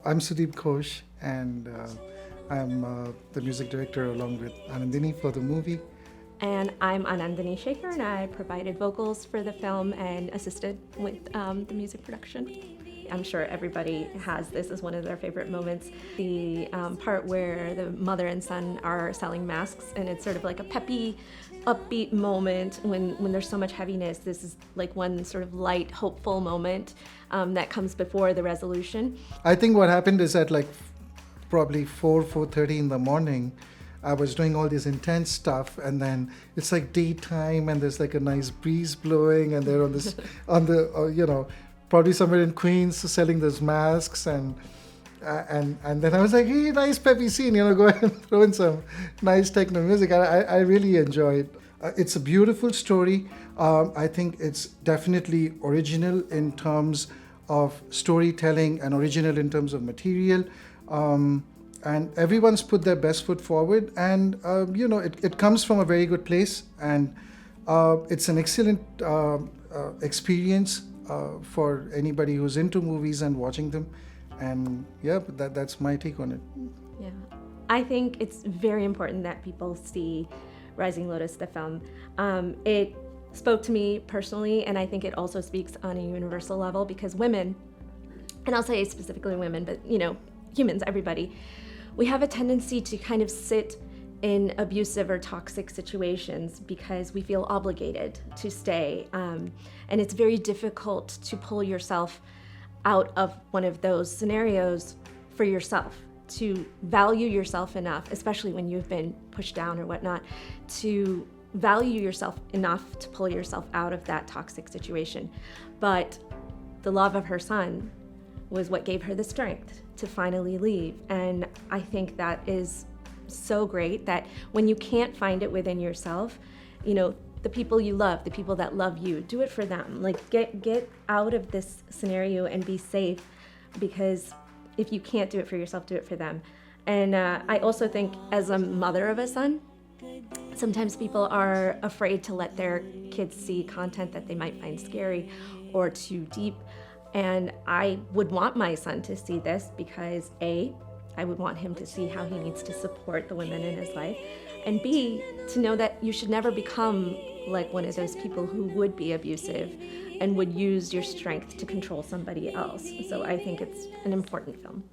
I'm Sudeip Ghosh, and I'm the music director along with Anandini for the movie. And I'm Anandini Chandra, and I provided vocals for the film and assisted with the music production. I'm sure everybody has this as one of their favorite moments. The part where the mother and son are selling masks, and it's sort of like a peppy, upbeat moment when there's so much heaviness. This is like one sort of light, hopeful moment that comes before the resolution. I think what happened is at like probably 4:30 in the morning, I was doing all this intense stuff, and then it's like daytime, and there's like a nice breeze blowing, and they're on this on the probably somewhere in Queens selling those masks, and then I was like, hey, nice peppy scene, go and throw in some nice techno music. I really enjoyed. It's a beautiful story. I think it's definitely original in terms of storytelling and original in terms of material. And everyone's put their best foot forward, and it comes from a very good place, and it's an excellent experience for anybody who's into movies and watching them. And that's my take on it. Yeah, I think it's very important that people see Rising Lotus, the film. It spoke to me personally, and I think it also speaks on a universal level, because women, and I'll say specifically women, but humans, everybody, we have a tendency to kind of sit in abusive or toxic situations because we feel obligated to stay. And it's very difficult to pull yourself out of one of those scenarios for yourself, to value yourself enough, especially when you've been pushed down or whatnot, to value yourself enough to pull yourself out of that toxic situation. But the love of her son was what gave her the strength to finally leave. And I think that is so great, that when you can't find it within yourself, the people you love, the people that love you, do it for them. Like get out of this scenario and be safe, because if you can't do it for yourself, do it for them. And I also think, as a mother of a son, sometimes people are afraid to let their kids see content that they might find scary or too deep. And I would want my son to see this because A, I would want him to see how he needs to support the women in his life, and B, to know that you should never become like one of those people who would be abusive and would use your strength to control somebody else. So I think it's an important film.